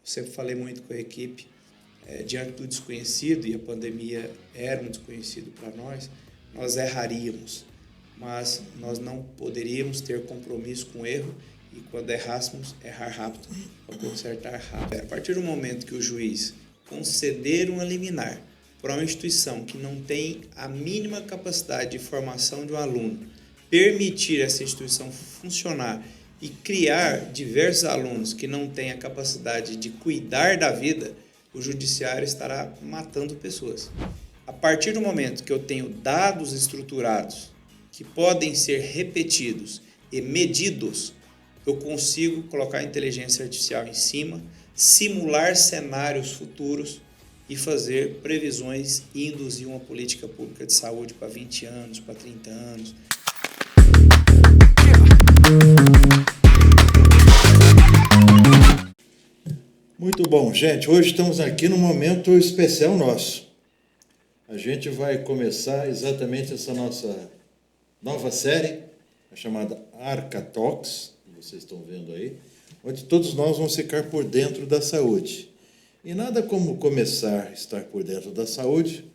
sempre falei muito com a equipe, diante do desconhecido, e a pandemia era um desconhecido para nós erraríamos, mas nós não poderíamos ter compromisso com o erro e, quando errássemos, errar rápido, para consertar rápido. A partir do momento que o juiz conceder uma liminar para uma instituição que não tem a mínima capacidade de formação de um aluno, permitir essa instituição funcionar e criar diversos alunos que não têm a capacidade de cuidar da vida, o judiciário estará matando pessoas. A partir do momento que eu tenho dados estruturados que podem ser repetidos e medidos, eu consigo colocar a inteligência artificial em cima, simular cenários futuros e fazer previsões e induzir uma política pública de saúde para 20 anos, para 30 anos. Muito bom, gente. Hoje estamos aqui num momento especial nosso. A gente vai começar exatamente essa nossa nova série, a chamada Arca Talks, que vocês estão vendo aí, onde todos nós vamos ficar por dentro da saúde. E nada como começar a estar por dentro da saúde,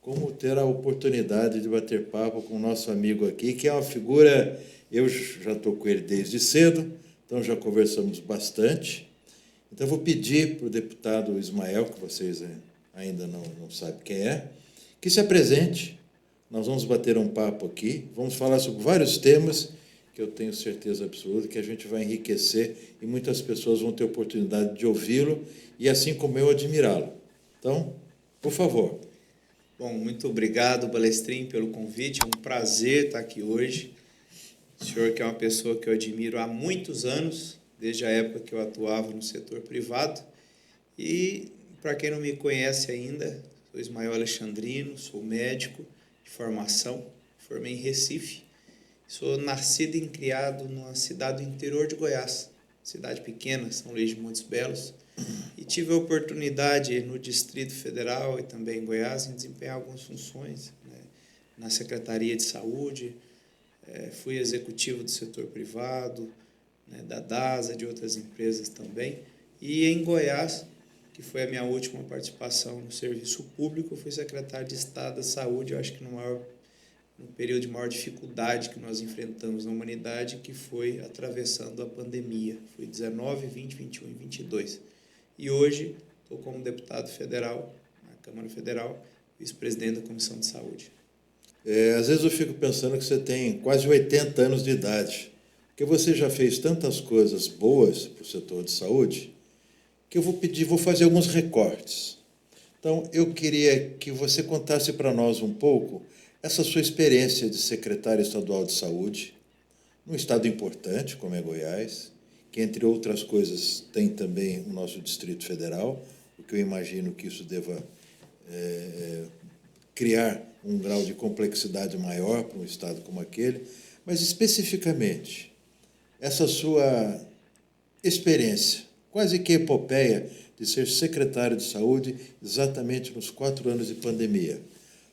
como ter a oportunidade de bater papo com o nosso amigo aqui, que é uma figura, eu já estou com ele desde cedo, então já conversamos bastante. Então, eu vou pedir para o deputado Ismael, que vocês ainda não sabem quem é, que se apresente. Nós vamos bater um papo aqui, vamos falar sobre vários temas que eu tenho certeza absoluta que a gente vai enriquecer e muitas pessoas vão ter oportunidade de ouvi-lo e, assim como eu, admirá-lo. Então, por favor. Bom, muito obrigado, Balestrin, pelo convite. É um prazer estar aqui hoje. O senhor que é uma pessoa que eu admiro há muitos anos, desde a época que eu atuava no setor privado. E, para quem não me conhece ainda, sou Ismael Alexandrino, sou médico de formação, formei em Recife. Sou nascido e criado numa cidade do interior de Goiás, cidade pequena, São Luís de Montes Belos, e tive a oportunidade no Distrito Federal e também em Goiás em desempenhar algumas funções, né, na Secretaria de Saúde, fui executivo do setor privado, né, da DASA, de outras empresas também, e em Goiás, que foi a minha última participação no serviço público, fui secretário de Estado da Saúde, eu acho que no período de maior dificuldade que nós enfrentamos na humanidade, que foi atravessando a pandemia. Fui 19, 20, 21 e 22. E hoje estou como deputado federal, na Câmara Federal, vice-presidente da Comissão de Saúde. Às vezes eu fico pensando que você tem quase 80 anos de idade, porque você já fez tantas coisas boas para o setor de saúde, que eu vou fazer alguns recortes. Então, eu queria que você contasse para nós um pouco essa sua experiência de secretário estadual de saúde, num estado importante, como é Goiás, que, entre outras coisas, tem também o nosso Distrito Federal, o que eu imagino que isso deva criar um grau de complexidade maior para um estado como aquele, mas, especificamente, essa sua experiência, quase que epopeia, de ser secretário de saúde exatamente nos 4 anos de pandemia.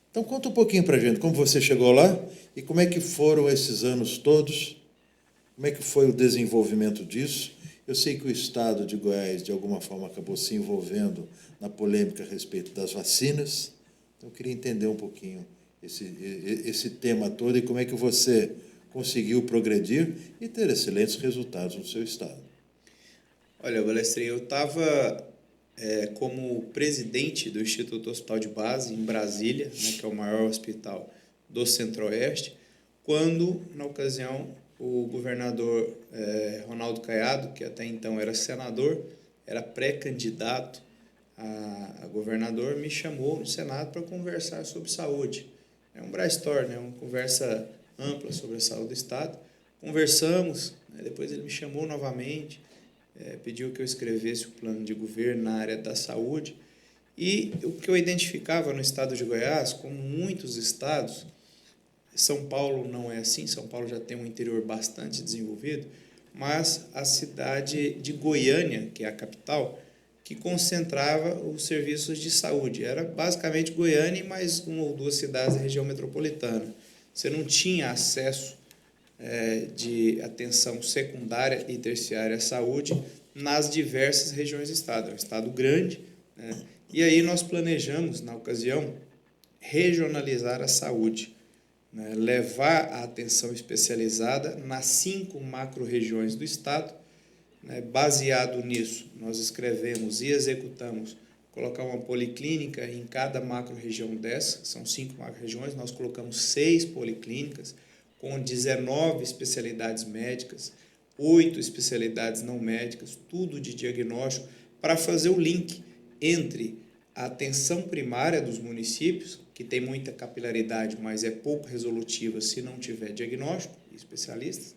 Então, conta um pouquinho para a gente como você chegou lá e como é que foram esses anos todos, como é que foi o desenvolvimento disso. Eu sei que o Estado de Goiás, de alguma forma, acabou se envolvendo na polêmica a respeito das vacinas. Então, eu queria entender um pouquinho esse tema todo e como é que você conseguiu progredir e ter excelentes resultados no seu Estado. Olha, Balestrin, eu estava como presidente do Instituto Hospital de Base, em Brasília, né, que é o maior hospital do Centro-Oeste, quando, na ocasião, o governador Ronaldo Caiado, que até então era senador, era pré-candidato a governador, me chamou no Senado para conversar sobre saúde. É um brainstorm, né, uma conversa ampla sobre a saúde do Estado. Conversamos, né, depois ele me chamou novamente, pediu que eu escrevesse o plano de governo na área da saúde, e o que eu identificava no estado de Goiás, como muitos estados, São Paulo não é assim, São Paulo já tem um interior bastante desenvolvido, mas a cidade de Goiânia, que é a capital, que concentrava os serviços de saúde. Era basicamente Goiânia e mais 1 ou 2 cidades da região metropolitana. Você não tinha acesso de atenção secundária e terciária à saúde nas diversas regiões do estado. É um estado grande, né? E aí nós planejamos, na ocasião, regionalizar a saúde, né? Levar a atenção especializada nas 5 macro-regiões do estado, né? Baseado nisso, nós escrevemos e executamos colocar uma policlínica em cada macro-região dessa, são 5 macro-regiões, nós colocamos 6 policlínicas com 19 especialidades médicas, 8 especialidades não médicas, tudo de diagnóstico, para fazer o link entre a atenção primária dos municípios, que tem muita capilaridade, mas é pouco resolutiva se não tiver diagnóstico e especialistas,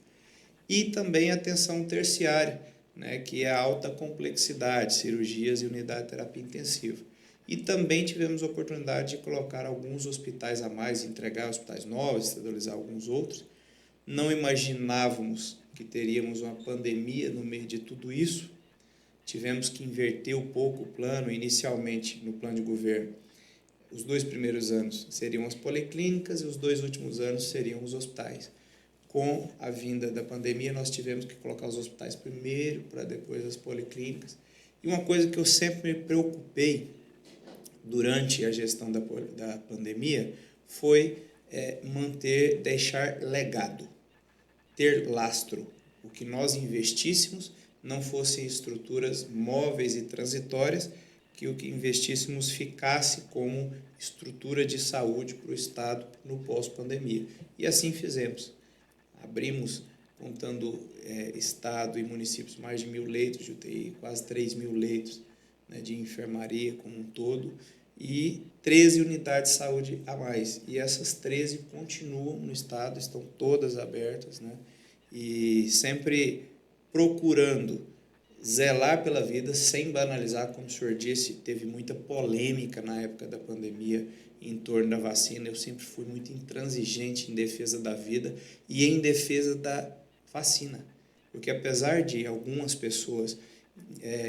e também a atenção terciária, né, que é a alta complexidade, cirurgias e unidade de terapia intensiva. E também tivemos a oportunidade de colocar alguns hospitais a mais, entregar hospitais novos, estadualizar alguns outros. Não imaginávamos que teríamos uma pandemia no meio de tudo isso. Tivemos que inverter um pouco o plano, inicialmente no plano de governo. Os 2 primeiros anos seriam as policlínicas e os 2 últimos anos seriam os hospitais. Com a vinda da pandemia, nós tivemos que colocar os hospitais primeiro, para depois as policlínicas. E uma coisa que eu sempre me preocupei durante a gestão da pandemia foi deixar legado, ter lastro. O que nós investíssemos não fossem estruturas móveis e transitórias, que o que investíssemos ficasse como estrutura de saúde para o Estado no pós-pandemia. E assim fizemos. Abrimos, contando Estado e municípios, mais de 1.000 leitos de UTI, quase 3.000 leitos, né, de enfermaria como um todo, e 13 unidades de saúde a mais. E essas 13 continuam no Estado, estão todas abertas, né, e sempre procurando zelar pela vida sem banalizar, como o senhor disse, teve muita polêmica na época da pandemia em torno da vacina. Eu sempre fui muito intransigente em defesa da vida e em defesa da vacina, porque apesar de algumas pessoas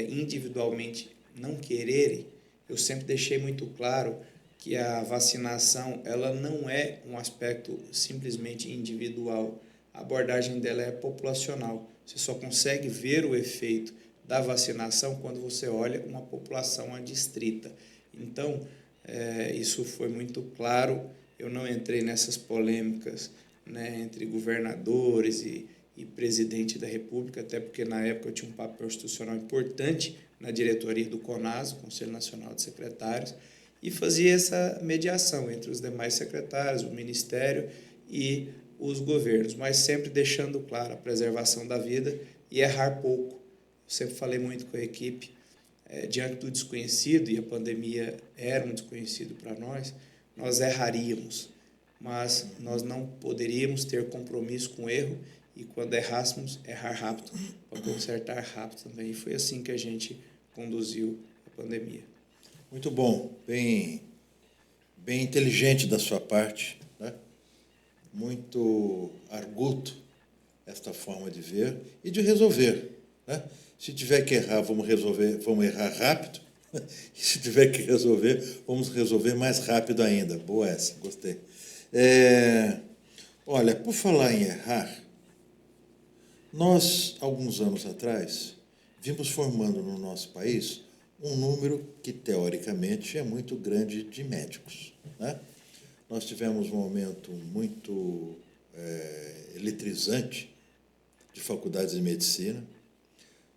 individualmente não quererem, eu sempre deixei muito claro que a vacinação ela não é um aspecto simplesmente individual, a abordagem dela é populacional. Você só consegue ver o efeito da vacinação quando você olha uma população adstrita. Então, isso foi muito claro. Eu não entrei nessas polêmicas, né, entre governadores e presidente da República, até porque na época eu tinha um papel institucional importante na diretoria do CONAS, Conselho Nacional de Secretários, e fazia essa mediação entre os demais secretários, o Ministério e os governos, mas sempre deixando claro a preservação da vida e errar pouco. Eu sempre falei muito com a equipe, diante do desconhecido, e a pandemia era um desconhecido para nós erraríamos, mas nós não poderíamos ter compromisso com o erro, e quando errássemos, errar rápido, para consertar rápido também. E foi assim que a gente conduziu a pandemia. Muito bom, bem inteligente da sua parte, né? Muito arguto esta forma de ver e de resolver, né? Se tiver que errar, vamos errar rápido. E se tiver que resolver, vamos resolver mais rápido ainda. Boa essa, gostei. Olha, por falar em errar, nós, alguns anos atrás, vimos formando no nosso país um número que, teoricamente, é muito grande de médicos, né? Nós tivemos um aumento muito eletrizante de faculdades de medicina.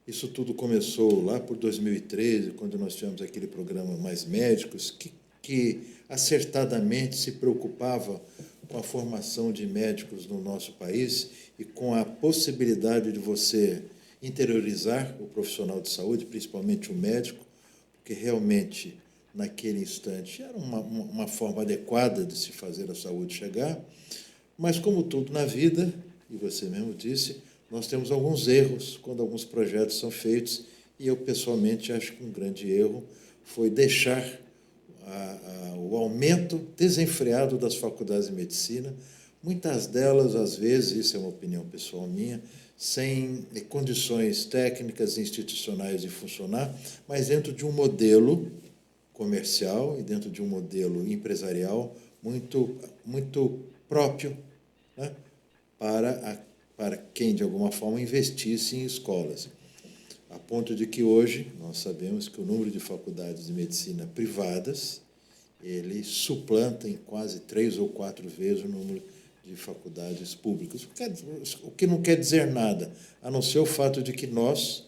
Isso tudo começou lá por 2013, quando nós tivemos aquele programa Mais Médicos, que acertadamente se preocupava com a formação de médicos no nosso país e com a possibilidade de você interiorizar o profissional de saúde, principalmente o médico, porque realmente, naquele instante, era uma forma adequada de se fazer a saúde chegar. Mas, como tudo na vida, e você mesmo disse, nós temos alguns erros quando alguns projetos são feitos, e eu, pessoalmente, acho que um grande erro foi deixar o aumento desenfreado das faculdades de medicina, muitas delas, às vezes, isso é uma opinião pessoal minha, sem condições técnicas e institucionais de funcionar, mas dentro de um modelo comercial e dentro de um modelo empresarial muito próprio, né, para quem, de alguma forma, investisse em escolas. a ponto de que hoje nós sabemos que o número de faculdades de medicina privadas ele suplanta em quase 3 ou 4 vezes o número de faculdades públicas, o que não quer dizer nada, a não ser o fato de que nós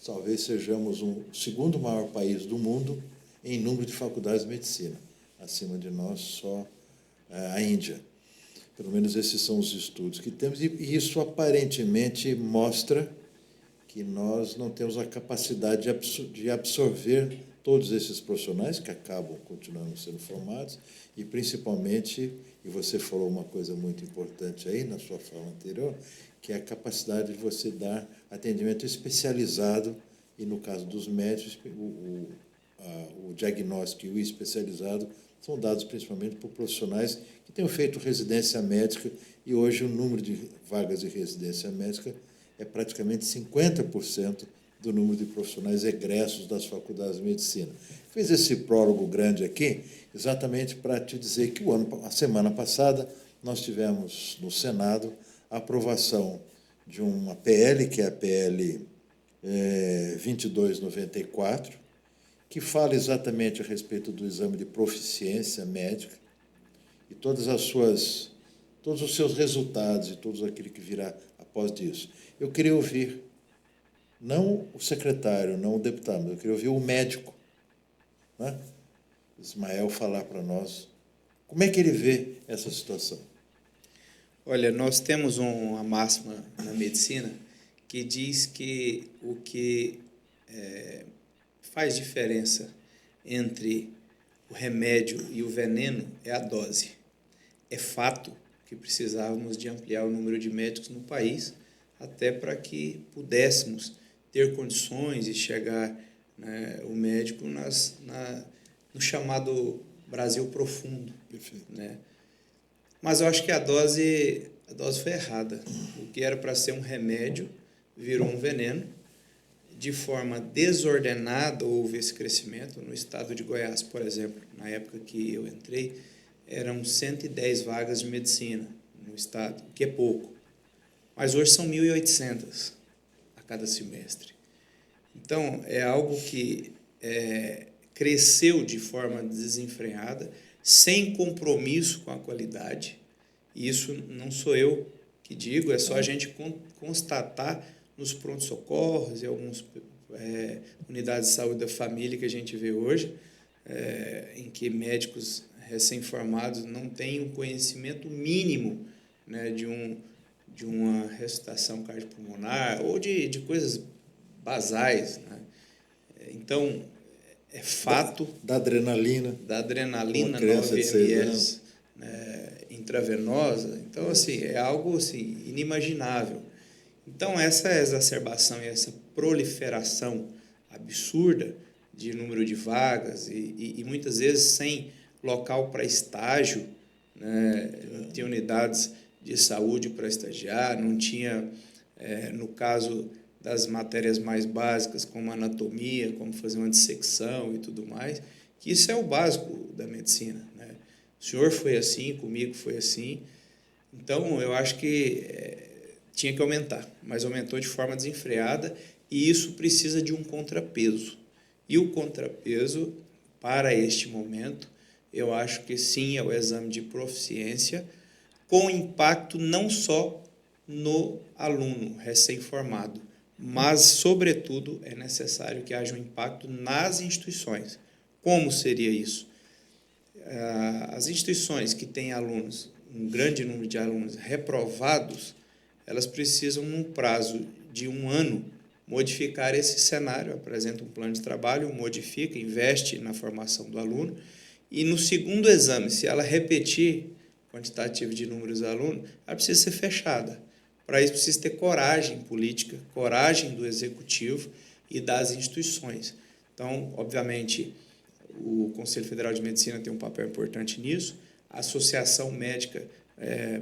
talvez sejamos o segundo maior país do mundo em número de faculdades de medicina. Acima de nós, só a Índia. Pelo menos esses são os estudos que temos, e isso aparentemente mostra que nós não temos a capacidade de absorver todos esses profissionais que acabam continuando sendo formados, e principalmente, e você falou uma coisa muito importante aí na sua fala anterior, que é a capacidade de você dar atendimento especializado, e no caso dos médicos, o diagnóstico e o especializado são dados principalmente por profissionais que tenham feito residência médica, e hoje o número de vagas de residência médica é praticamente 50% do número de profissionais egressos das faculdades de medicina. Fiz esse prólogo grande aqui exatamente para te dizer que a semana passada nós tivemos no Senado a aprovação de uma PL, que é a PL 2294, que fala exatamente a respeito do exame de proficiência médica e todos os seus resultados e tudo aquilo que virá após disso. Eu queria ouvir, não o secretário, não o deputado, eu queria ouvir o médico, né? Ismael, falar para nós como é que ele vê essa situação. Olha, nós temos uma máxima na medicina que diz que o que faz diferença entre o remédio e o veneno é a dose. É fato que precisávamos de ampliar o número de médicos no país, até para que pudéssemos ter condições de chegar, né, o médico no chamado Brasil profundo. Perfeito. Né? Mas eu acho que a dose foi errada. O que era para ser um remédio virou um veneno. De forma desordenada houve esse crescimento. No estado de Goiás, por exemplo, na época que eu entrei, eram 110 vagas de medicina no estado, o que é pouco. Mas hoje são 1.800 a cada semestre. Então, é algo que cresceu de forma desenfreada, sem compromisso com a qualidade. E isso não sou eu que digo, é só a gente constatar nos pronto-socorros e algumas unidades de saúde da família que a gente vê hoje, em que médicos recém-formados não têm um conhecimento mínimo, né, de uma ressuscitação cardiopulmonar ou de coisas basais. Né? Então, é fato... Da adrenalina. Da adrenalina 9 ml intravenosa. Então, assim, é algo assim, inimaginável. Então, essa exacerbação e essa proliferação absurda de número de vagas e muitas vezes sem local para estágio, né? Não tinha unidades de saúde para estagiar, não tinha, no caso das matérias mais básicas, como anatomia, como fazer uma dissecção e tudo mais, que isso é o básico da medicina. Né? O senhor foi assim, comigo foi assim. Então, eu acho que tinha que aumentar, mas aumentou de forma desenfreada, e isso precisa de um contrapeso. E o contrapeso, para este momento, eu acho que sim, é o exame de proficiência, com impacto não só no aluno recém-formado, mas, sobretudo, é necessário que haja um impacto nas instituições. Como seria isso? As instituições que têm alunos, um grande número de alunos reprovados, elas precisam, num prazo de 1 ano, modificar esse cenário, apresenta um plano de trabalho, modifica, investe na formação do aluno, e no segundo exame, se ela repetir quantitativo de números de alunos, ela precisa ser fechada. Para isso, precisa ter coragem política, coragem do executivo e das instituições. Então, obviamente, o Conselho Federal de Medicina tem um papel importante nisso, a Associação Médica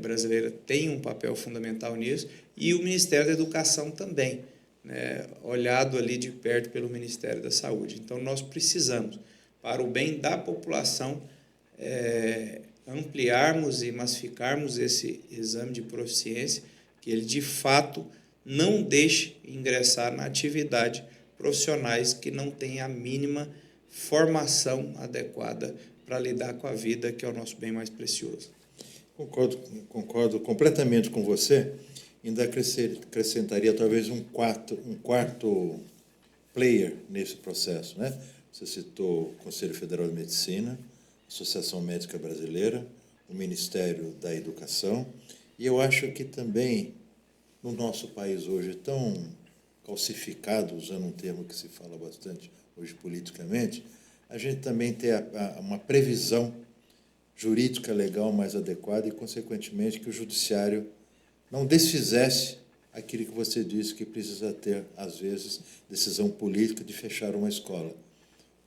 Brasileira tem um papel fundamental nisso, e o Ministério da Educação também, né, olhado ali de perto pelo Ministério da Saúde. Então, nós precisamos, para o bem da população, ampliarmos e massificarmos esse exame de proficiência, que ele, de fato, não deixe ingressar na atividade profissionais que não têm a mínima formação adequada para lidar com a vida, que é o nosso bem mais precioso. Concordo completamente com você. Ainda acrescentaria talvez um quarto player nesse processo, né? Você citou o Conselho Federal de Medicina, a Associação Médica Brasileira, o Ministério da Educação, e eu acho que também, no nosso país hoje tão calcificado, usando um termo que se fala bastante hoje politicamente, a gente também tem uma previsão jurídica legal mais adequada e, consequentemente, que o judiciário não desfizesse aquilo que você disse que precisa ter, às vezes, decisão política de fechar uma escola.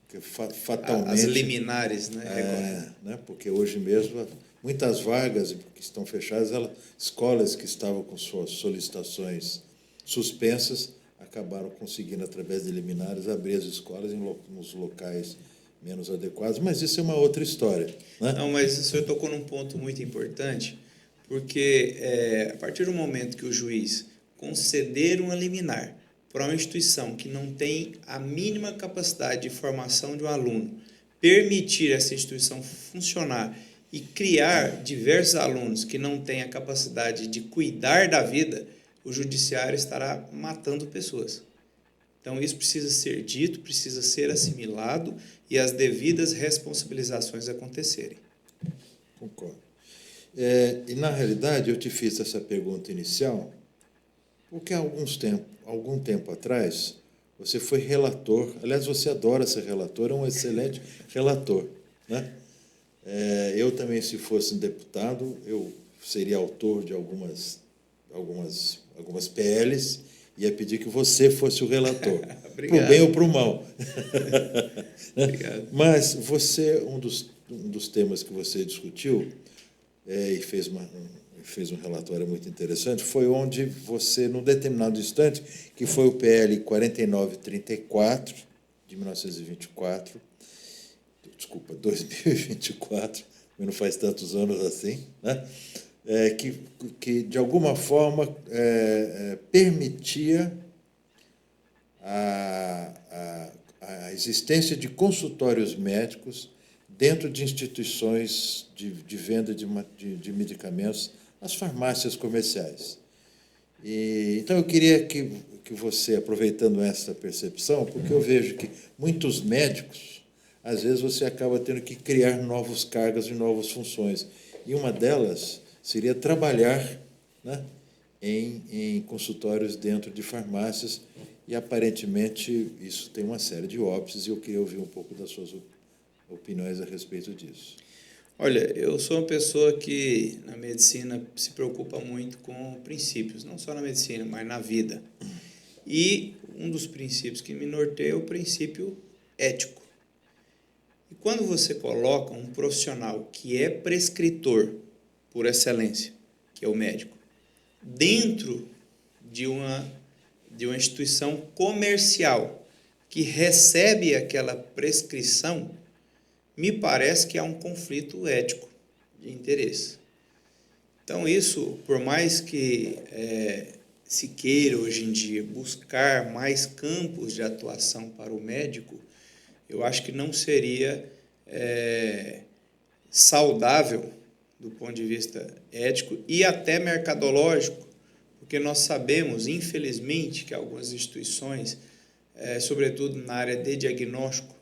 Porque fatalmente... As liminares, né? Né? Porque hoje mesmo, muitas vagas que estão fechadas, escolas que estavam com suas solicitações suspensas, acabaram conseguindo, através de liminares, abrir as escolas nos locais menos adequados, mas isso é uma outra história, né? Não, mas o senhor tocou num ponto muito importante, porque a partir do momento que o juiz conceder uma liminar para uma instituição que não tem a mínima capacidade de formação de um aluno, permitir essa instituição funcionar e criar diversos alunos que não têm a capacidade de cuidar da vida, o judiciário estará matando pessoas. Então, isso precisa ser dito, precisa ser assimilado e as devidas responsabilizações acontecerem. Concordo. E, na realidade, eu te fiz essa pergunta inicial porque, há algum tempo atrás, você foi relator. Aliás, você adora ser relator, é um excelente relator, né? Eu também, se fosse um deputado, eu seria autor de algumas PLs, ia pedir que você fosse o relator, para o bem ou para o mal. Obrigado. Mas você, um dos temas que você discutiu e fez um relatório muito interessante, foi onde você, num determinado instante, que foi o PL 4934, de 1924, desculpa, 2024, não faz tantos anos assim, né? Que de alguma forma permitia a existência de consultórios médicos dentro de instituições de venda de medicamentos, as farmácias comerciais. Então, eu queria que você, aproveitando essa percepção, porque eu vejo que muitos médicos, às vezes, você acaba tendo que criar novos cargos e novas funções. E uma delas seria trabalhar, né, em consultórios dentro de farmácias, e, aparentemente, isso tem uma série de óbices, e eu queria ouvir um pouco das suas opiniões a respeito disso. Olha, eu sou uma pessoa que, na medicina, se preocupa muito com princípios, não só na medicina, mas na vida. E um dos princípios que me norteia é o princípio ético. E quando você coloca um profissional que é prescritor por excelência, que é o médico, dentro de uma instituição comercial que recebe aquela prescrição, me parece que há um conflito ético de interesse. Então, isso, por mais que se queira hoje em dia buscar mais campos de atuação para o médico, eu acho que não seria saudável do ponto de vista ético e até mercadológico, porque nós sabemos, infelizmente, que algumas instituições, sobretudo na área de diagnóstico,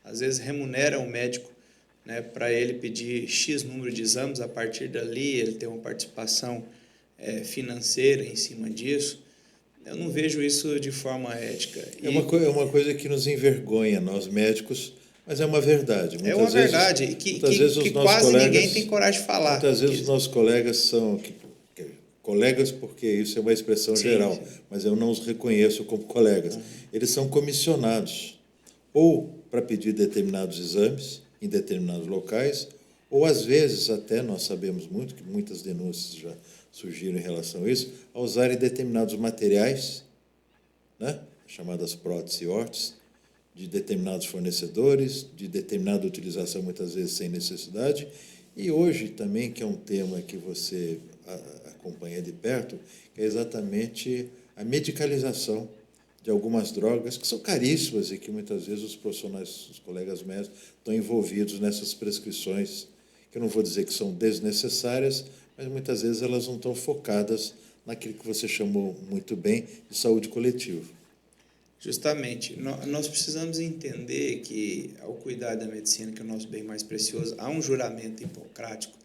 às vezes remuneram o médico, né, para ele pedir X número de exames, a partir dali ele tem uma participação financeira em cima disso. Eu não vejo isso de forma ética. É uma coisa que nos envergonha, nós médicos, mas é uma verdade. É uma verdade, que quase ninguém tem coragem de falar. Muitas vezes os nossos colegas são... colegas, porque isso é uma expressão geral, sim. Mas eu não os reconheço como colegas. Uhum. Eles são comissionados ou para pedir determinados exames em determinados locais, ou, às vezes, até nós sabemos muito, que muitas denúncias já surgiram em relação a isso, a usarem determinados materiais, né, chamadas próteses e órteses, de determinados fornecedores, de determinada utilização, muitas vezes sem necessidade, e hoje também, que é um tema que você acompanha de perto, que é exatamente a medicalização de algumas drogas que são caríssimas e que muitas vezes os profissionais, os colegas médicos, estão envolvidos nessas prescrições, que eu não vou dizer que são desnecessárias, mas muitas vezes elas não estão focadas naquilo que você chamou muito bem de saúde coletiva. Justamente. Nós precisamos entender que, ao cuidar da medicina, que é o nosso bem mais precioso, há um juramento hipocrático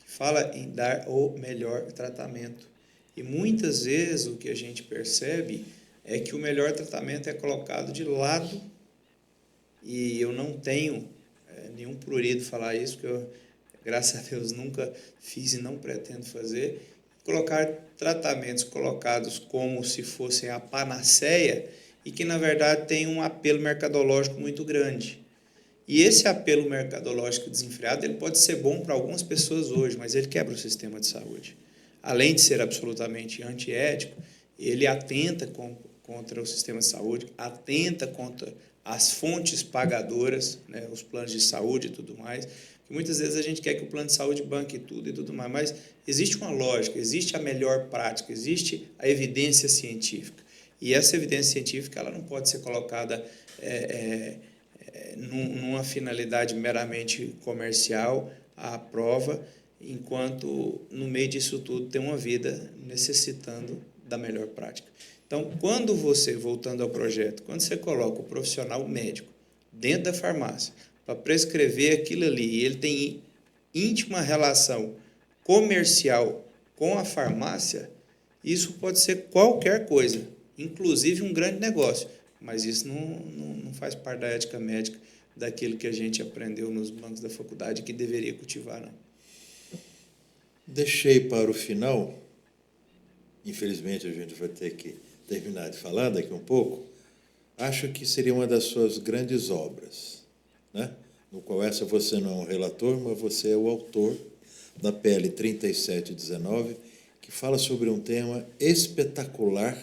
que fala em dar o melhor tratamento. E muitas vezes o que a gente percebe é que o melhor tratamento é colocado de lado, e eu não tenho nenhum prurido falar isso, porque eu, graças a Deus, nunca fiz e não pretendo fazer, colocar tratamentos colocados como se fossem a panaceia e que, na verdade, tem um apelo mercadológico muito grande. E esse apelo mercadológico desenfreado, ele pode ser bom para algumas pessoas hoje, mas ele quebra o sistema de saúde. Além de ser absolutamente antiético, ele atenta contra o sistema de saúde, atenta contra as fontes pagadoras, né, os planos de saúde e tudo mais. E muitas vezes a gente quer que o plano de saúde banque tudo e tudo mais, mas existe uma lógica, existe a melhor prática, existe a evidência científica. E essa evidência científica ela não pode ser colocada numa finalidade meramente comercial à prova, enquanto no meio disso tudo tem uma vida necessitando da melhor prática. Então, quando você, voltando ao projeto, quando você coloca o profissional médico dentro da farmácia para prescrever aquilo ali, e ele tem íntima relação comercial com a farmácia, isso pode ser qualquer coisa, inclusive um grande negócio, mas isso não faz parte da ética médica, daquilo que a gente aprendeu nos bancos da faculdade, que deveria cultivar, não. Deixei para o final, infelizmente a gente vai ter que terminar de falar daqui um pouco, acho que seria uma das suas grandes obras, né? No qual essa você não é um relator, mas você é o autor da PL 3719, que fala sobre um tema espetacular,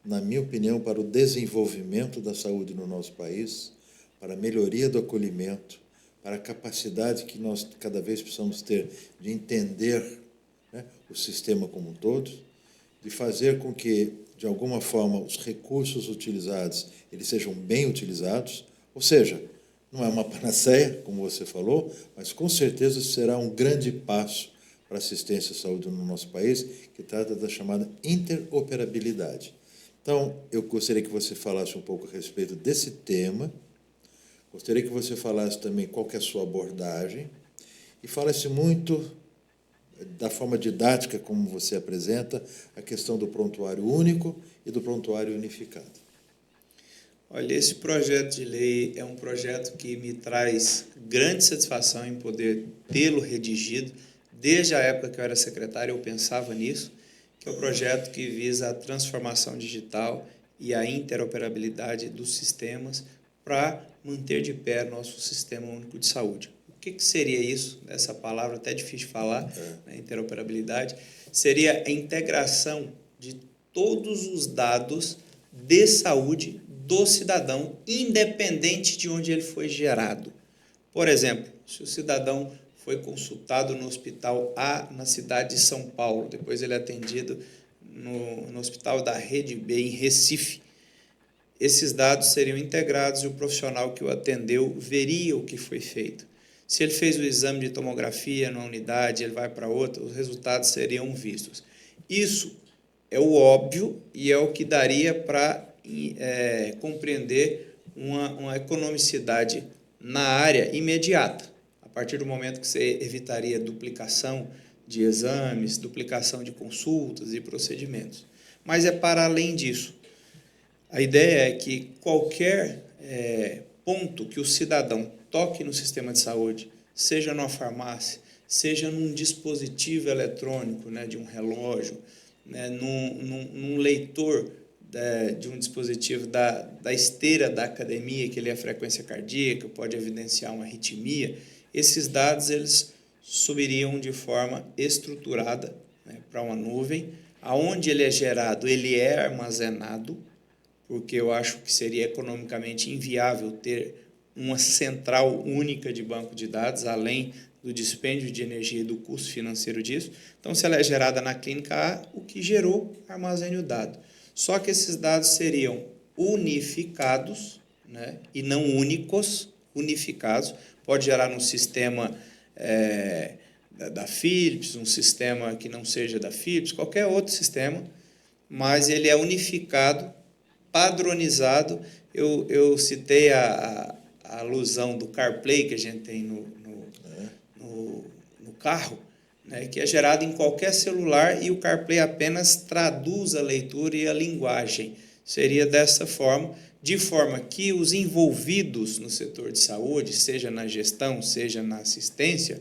na minha opinião, para o desenvolvimento da saúde no nosso país, para a melhoria do acolhimento, para a capacidade que nós cada vez precisamos ter de entender, né, o sistema como um todo, de fazer com que, de alguma forma, os recursos utilizados eles sejam bem utilizados, ou seja, não é uma panaceia, como você falou, mas com certeza será um grande passo para a assistência à saúde no nosso país, que trata da chamada interoperabilidade. Então, eu gostaria que você falasse um pouco a respeito desse tema, gostaria que você falasse também qual que é a sua abordagem, e falasse muito da forma didática como você apresenta a questão do prontuário único e do prontuário unificado. Olha, esse projeto de lei é um projeto que me traz grande satisfação em poder tê-lo redigido. Desde a época que eu era secretário, eu pensava nisso, que é o projeto que visa a transformação digital e a interoperabilidade dos sistemas para manter de pé nosso Sistema Único de Saúde. O que seria isso? Essa palavra até difícil de falar, né, interoperabilidade. Seria a integração de todos os dados de saúde do cidadão, independente de onde ele foi gerado. Por exemplo, se o cidadão foi consultado no hospital A, na cidade de São Paulo, depois ele é atendido no hospital da Rede B, em Recife, esses dados seriam integrados e o profissional que o atendeu veria o que foi feito. Se ele fez o exame de tomografia numa unidade, ele vai para outra, os resultados seriam vistos. Isso é o óbvio e é o que daria para compreender uma economicidade na área imediata, a partir do momento que você evitaria duplicação de exames, duplicação de consultas e procedimentos. Mas é para além disso. A ideia é que qualquer ponto que o cidadão toque no sistema de saúde, seja numa farmácia, seja num dispositivo eletrônico, né, de um relógio, né, num leitor de um dispositivo da esteira da academia, que ele é a frequência cardíaca, pode evidenciar uma arritmia, esses dados eles subiriam de forma estruturada, né, para uma nuvem, aonde ele é gerado, ele é armazenado, porque eu acho que seria economicamente inviável ter uma central única de banco de dados, além do dispêndio de energia e do custo financeiro disso. Então, se ela é gerada na clínica A, o que gerou, armazene o dado. Só que esses dados seriam unificados, né, e não únicos, unificados. Pode gerar num sistema da Philips, um sistema que não seja da Philips, qualquer outro sistema, mas ele é unificado, padronizado. Eu citei a alusão do CarPlay que a gente tem no carro, né, que é gerado em qualquer celular e o CarPlay apenas traduz a leitura e a linguagem. Seria dessa forma, de forma que os envolvidos no setor de saúde, seja na gestão, seja na assistência,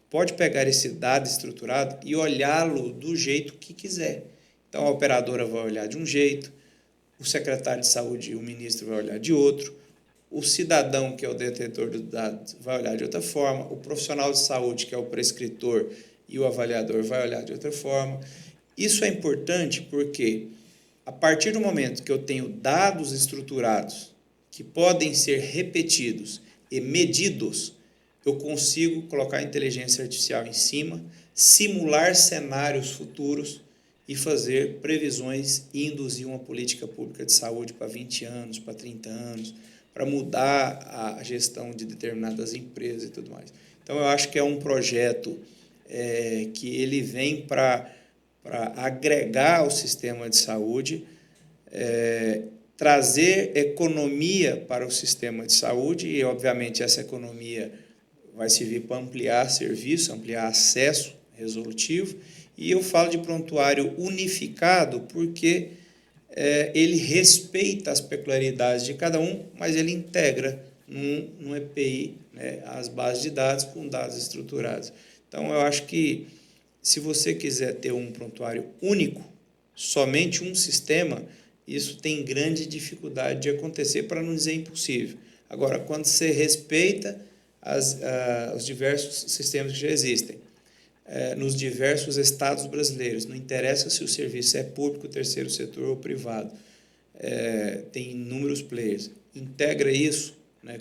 pode pegar esse dado estruturado e olhá-lo do jeito que quiser. Então, a operadora vai olhar de um jeito, o secretário de saúde e o ministro vai olhar de outro, o cidadão, que é o detentor do dado, vai olhar de outra forma, o profissional de saúde, que é o prescritor e o avaliador, vai olhar de outra forma. Isso é importante porque, a partir do momento que eu tenho dados estruturados que podem ser repetidos e medidos, eu consigo colocar a inteligência artificial em cima, simular cenários futuros e fazer previsões e induzir uma política pública de saúde para 20 anos, para 30 anos, para mudar a gestão de determinadas empresas e tudo mais. Então, eu acho que é um projeto que ele vem para agregar ao sistema de saúde, trazer economia para o sistema de saúde e, obviamente, essa economia vai servir para ampliar serviço, ampliar acesso resolutivo. E eu falo de prontuário unificado porque ele respeita as peculiaridades de cada um, mas ele integra num EPI, né, as bases de dados com dados estruturados. Então, eu acho que, se você quiser ter um prontuário único, somente um sistema, isso tem grande dificuldade de acontecer, para não dizer impossível. Agora, quando você respeita os diversos sistemas que já existem, nos diversos estados brasileiros, não interessa se o serviço é público, terceiro setor ou privado, tem inúmeros players, integra isso, né,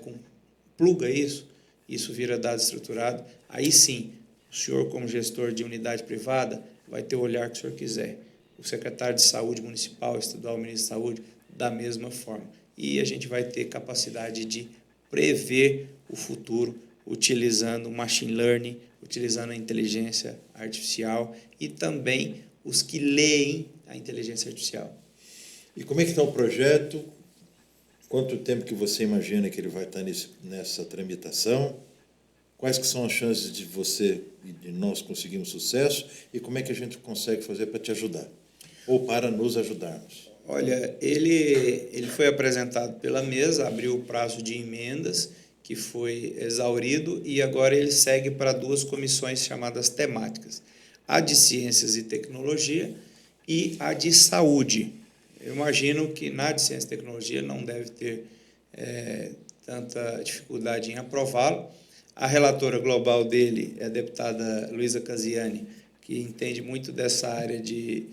pluga isso vira dado estruturado, aí sim, o senhor, como gestor de unidade privada, vai ter o olhar que o senhor quiser. O secretário de saúde municipal, estadual, o ministro de saúde, da mesma forma. E a gente vai ter capacidade de prever o futuro, utilizando machine learning, utilizando a inteligência artificial e também os que leem a inteligência artificial. E como é que está o projeto? Quanto tempo que você imagina que ele vai estar nessa tramitação? Quais que são as chances de você e de nós conseguirmos sucesso? E como é que a gente consegue fazer para te ajudar? Ou para nos ajudarmos? Olha, ele foi apresentado pela mesa, abriu o prazo de emendas, que foi exaurido, e agora ele segue para 2 comissões chamadas temáticas, a de Ciências e Tecnologia e a de Saúde. Eu imagino que na de Ciência e Tecnologia não deve ter tanta dificuldade em aprová-lo. A relatora global dele é a deputada Luísa Casiani, que entende muito dessa área de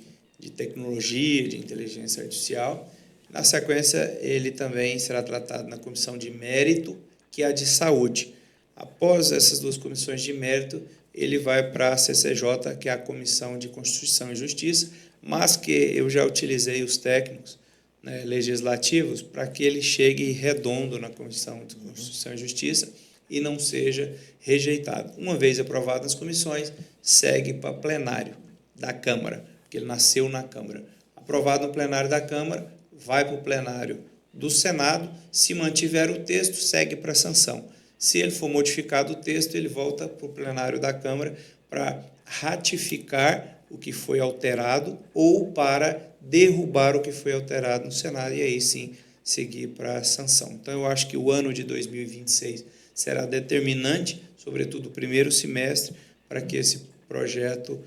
tecnologia, de inteligência artificial. Na sequência, ele também será tratado na comissão de mérito, que é a de saúde. Após essas 2 comissões de mérito, ele vai para a CCJ, que é a Comissão de Constituição e Justiça, mas que eu já utilizei os técnicos, né, legislativos para que ele chegue redondo na Comissão de Constituição e Justiça e não seja rejeitado. Uma vez aprovado nas comissões, segue para plenário da Câmara, porque ele nasceu na Câmara. Aprovado no plenário da Câmara, vai para o plenário do Senado, se mantiver o texto, segue para sanção. Se ele for modificado o texto, ele volta para o plenário da Câmara para ratificar o que foi alterado ou para derrubar o que foi alterado no Senado e aí sim seguir para a sanção. Então, eu acho que o ano de 2026 será determinante, sobretudo o primeiro semestre, para que esse projeto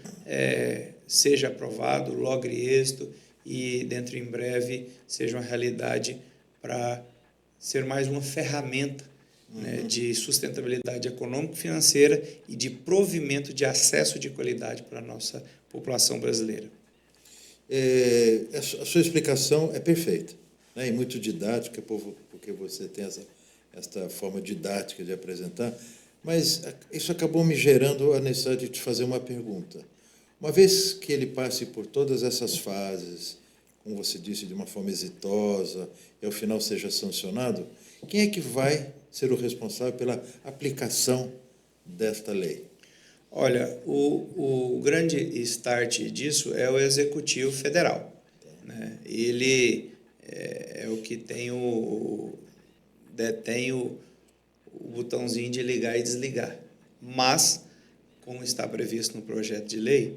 seja aprovado, logre êxito e, dentro em breve, seja uma realidade para ser mais uma ferramenta, né, de sustentabilidade econômico-financeira e de provimento de acesso de qualidade para a nossa população brasileira. A sua explicação é perfeita, né, e muito didática, porque você tem esta forma didática de apresentar, mas isso acabou me gerando a necessidade de te fazer uma pergunta. Uma vez que ele passe por todas essas fases, como você disse, de uma forma exitosa e ao final seja sancionado, quem é que vai ser o responsável pela aplicação desta lei? Olha, o grande start disso é o Executivo Federal, né? Ele é o que detém o botãozinho de ligar e desligar. Mas, como está previsto no projeto de lei,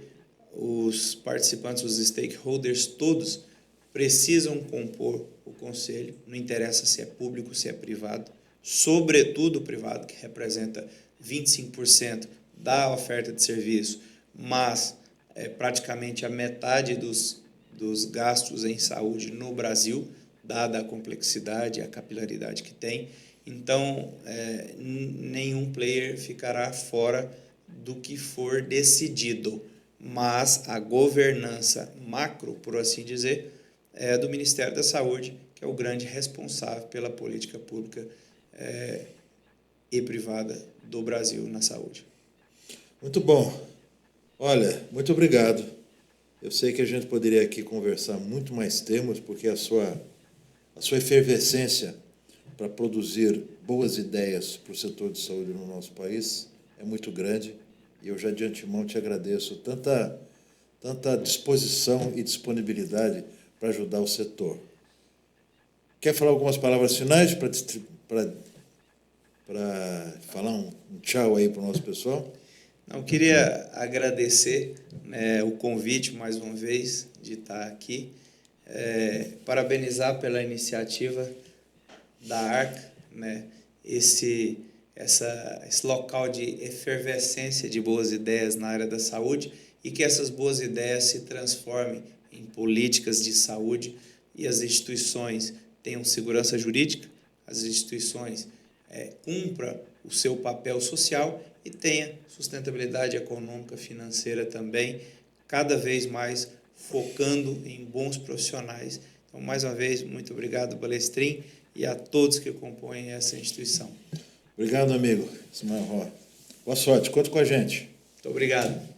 os participantes, os stakeholders todos, precisam compor o conselho, não interessa se é público, se é privado, sobretudo o privado, que representa 25% da oferta de serviço, mas praticamente a metade dos gastos em saúde no Brasil, dada a complexidade e a capilaridade que tem. Então, nenhum player ficará fora do que for decidido, mas a governança macro, por assim dizer, é do Ministério da Saúde, que é o grande responsável pela política pública e privada do Brasil na saúde. Muito bom. Olha, muito obrigado. Eu sei que a gente poderia aqui conversar muito mais temas, porque a sua efervescência para produzir boas ideias para o setor de saúde no nosso país é muito grande, e eu já de antemão te agradeço tanta disposição e disponibilidade para ajudar o setor. Quer falar algumas palavras finais para falar um tchau aí para o nosso pessoal? Eu queria agradecer o convite, mais uma vez, de estar aqui, parabenizar pela iniciativa da ARCA, né? Esse local de efervescência de boas ideias na área da saúde, e que essas boas ideias se transformem em políticas de saúde e as instituições tenham segurança jurídica, as instituições cumpram o seu papel social e tenha sustentabilidade econômica, financeira também, cada vez mais focando em bons profissionais. Então, mais uma vez, muito obrigado, Balestrin, e a todos que compõem essa instituição. Obrigado, amigo Ismael Ró. Boa sorte, conta com a gente. Muito obrigado.